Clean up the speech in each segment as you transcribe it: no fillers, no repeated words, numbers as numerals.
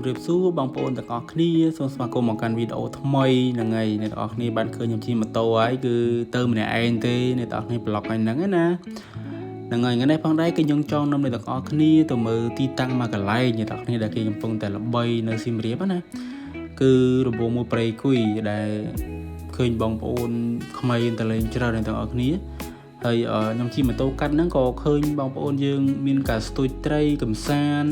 ជំរាបសួរបងប្អូនទាំងអស់គ្នាសូមស្វាគមន៍មកកាន់វីដេអូថ្មីហ្នឹងហើយអ្នកទាំងអស់គ្នាបានឃើញខ្ញុំជិះម៉ូតូហើយគឺទៅម្នាក់ឯងទេអ្នកទាំងអស់គ្នាប្លុកហើយហ្នឹងណាហ្នឹងហើយថ្ងៃនេះផងដែរគឺខ្ញុំចង់នាំអ្នកទាំងអស់គ្នាទៅមើលទីតាំងមួយកន្លែងអ្នកទាំងអស់គ្នាដែលគេកំពុងតែល្បីនៅសៀមរាបណាគឺរង្វង់មួយព្រៃគុយដែលឃើញបងប្អូនក្មេងតលេងច្រើនអ្នកទាំងអស់គ្នាហើយខ្ញុំជិះម៉ូតូកាត់ហ្នឹងក៏ឃើញបងប្អូនយើងមានការស្ទូចត្រីកំសាន្ត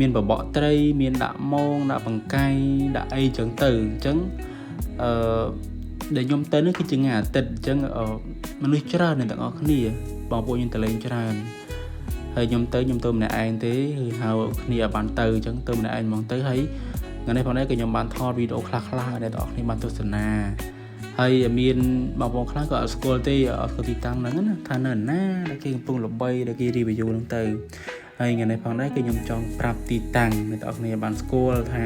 មានបបកត្រីមានដាក់មងដាក់បង្កាយដាក់អីចឹងទៅអញ្ចឹងដែលខ្ញុំទៅនេះគឺជាថ្ងៃអាទិត្យអញ្ចឹងមនុស្សច្រើនអ្នកទាំងអស់គ្នាបងប្អូនយើងតលេងច្រើនហើយខ្ញុំទៅម្នាក់ឯងទេគឺហៅគ្នាឲ្យបានទៅអញ្ចឹងទៅម្នាក់ឯងហ្មងទៅហើយថ្ងៃនេះផងដែរក៏ខ្ញុំបានថតវីដេអូខ្លះៗឲ្យអ្នកទាំងអស់គ្នាបានទស្សនាហើយមានបងប្អូនខ្លះក៏អត់ស្គាល់ទេអត់ស្គាល់ទីតាំងហ្នឹងណាថានៅណាដែលគេកំពុងល្បីដែលគេ review ហ្នឹងទៅហើយថ្ងៃនេះផងដែរគឺខ្ញុំចង់ប្រាប់ទីតាំងអ្នកទាំងអស់គ្នាបានស្គាល់ថា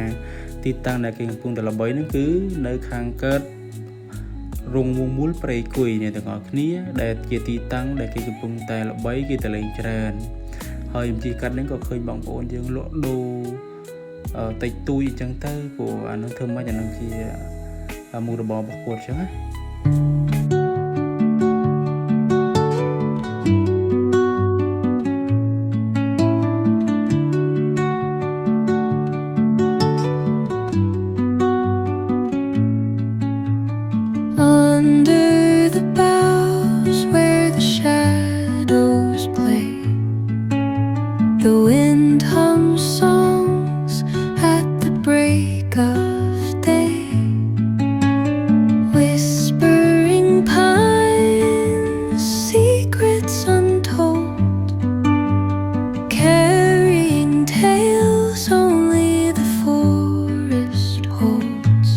ទីតាំងដែលគេកំពុងតែល្បីហ្នឹងគឺនៅខាងកើតរងវងមូលព្រៃគុយអ្នកទាំងអស់គ្នាដែលជាទីតាំងដែលគេកំពុងតែល្បីគេតលេងច្រើនហើយខ្ញុំជិះកាត់ហ្នឹងក៏ឃើញបងប្អូនយើងលក់ដូរតិចតួចអញ្ចឹងទៅព្រោះអានោះធ្វើម៉េចអានោះជាមុខរបររបស់គាត់អញ្ចឹងណាThe wind hums songs at the break of day, whispering pines, secrets untold, carrying tales only the forest holds.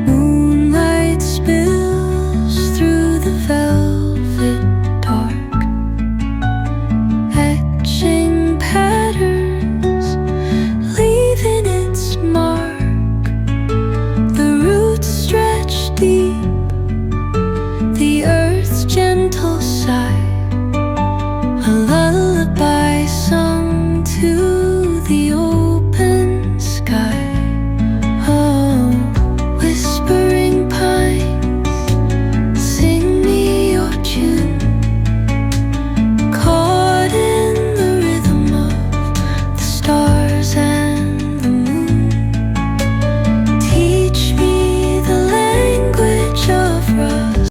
Moonlight spills through the velvet dark, patterns, leaving its mark. The roots stretch deep, the earth's gentle sigh, a lullaby sung to the open sky. Oh, whispering pines, sing me your tune, caught in the rhythm of the stars and the moon. Teach me the language of rust.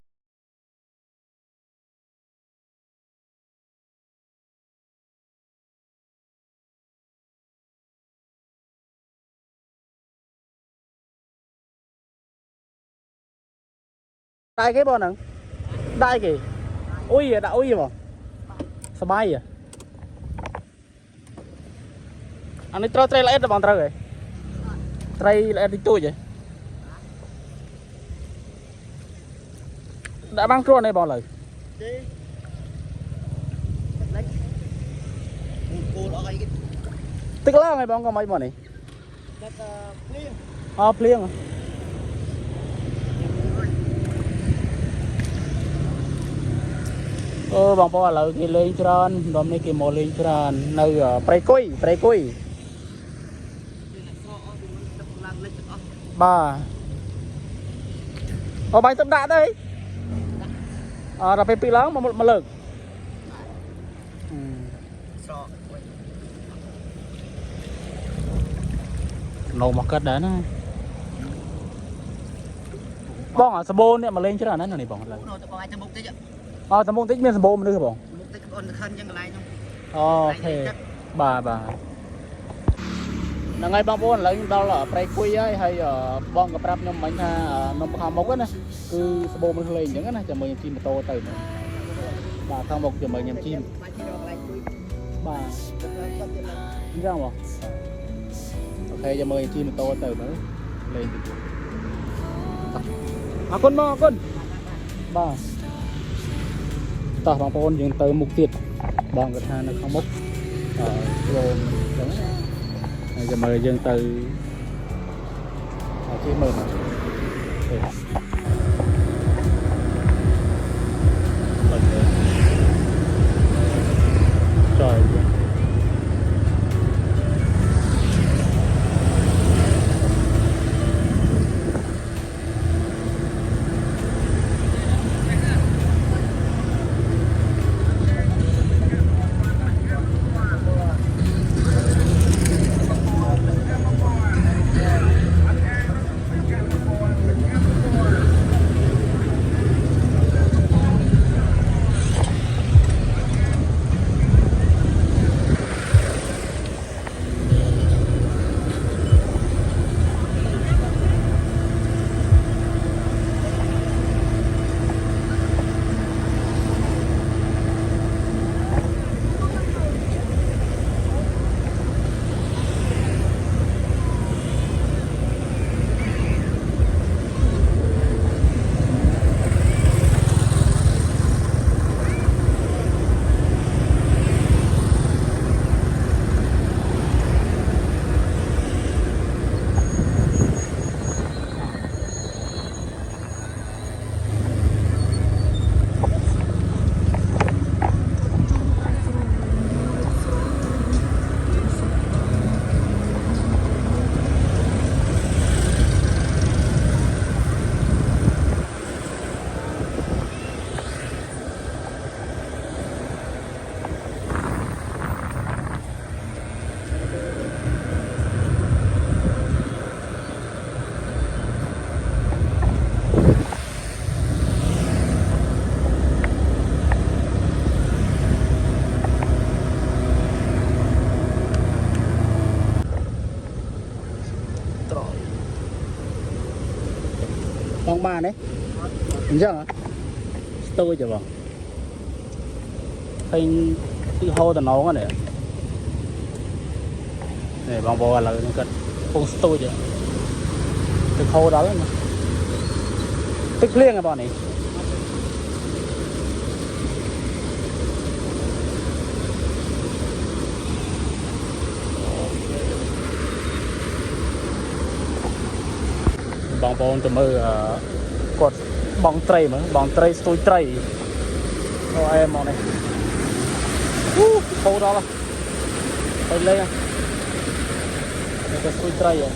Đại cái bọn nè đại cái ui đã ui mà sao bay à anh ấy trâu lại là bằng trâu rồi lại đi tôi vậy đã băng trôn này bỏ lời tức là ngày bóng có mấy bọn này pliêng àបងប្អូនឥឡូវគេលេងច្រើនដុំនេះគេមកលេងច្រើននៅព្រៃគុយបាទបាញ់ទឹកដាក់ទៅដល់ពេលពីឡើងមកលើកនៅមកកាត់ដែរណាបងអាសបូននេះមកលេងច្រើនណាស់នេះបងឥឡូវបងអាចទៅមុខតិចតមុខតិចមានសម្បូរមនុស្សទេបងមុខតិចអូនខិនចឹងកន្លែងហ្នឹងអូខេបាទហ្នឹងហើយបងប្អូនឥឡូវខ្ញុំដល់ព្រៃគុយហើយបងក៏ប្រាប់ខ្ញុំមិញថានំខាងមុខណាគឺសម្បូរមនុស្សលេងអញ្ចឹងណាចាំមើលខ្ញុំជិះម៉ូតូទៅបាទខាងមុខចាំមើលខ្ញុំជិះបាទអញ្ចឹងបងអូខេចាំមើលខ្ញុំជិះម៉ូតូទៅមើលលេងទៅអរគុណបងអរគុណបាទតោះបងប្អូនយើងទៅមុខទៀតបងគាត់ថានៅខាងមុខព្រមអញ្ចឹងហើយចាំមើលយើងទៅជិះមើលចុយ ban đấy chẳng tôi chứ bằng thành cái hô tao nó này này bằng bò là nó cần không tôi chứ từ hô đó mà tích liên à bọn này bong bóng từ mơ cột bóng tray mà bóng tray tôi tray thôi em món này khô đó là tôi lên cái tôi tray à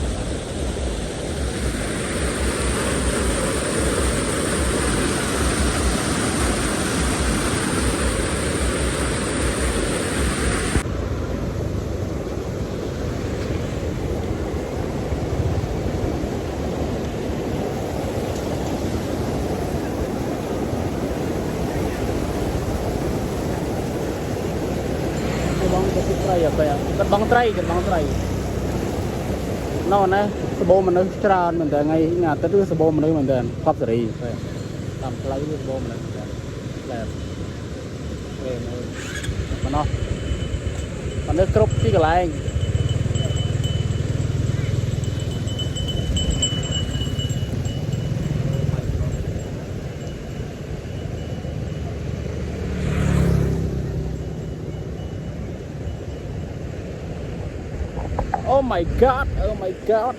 tray à cái bóng tray nó nè số bố mình nó tràn mình từ ngay nhà tới số bố mình mình từ khắp rồi làm lấy số bố mình là về mà nó còn nước cướp cái lại oh my god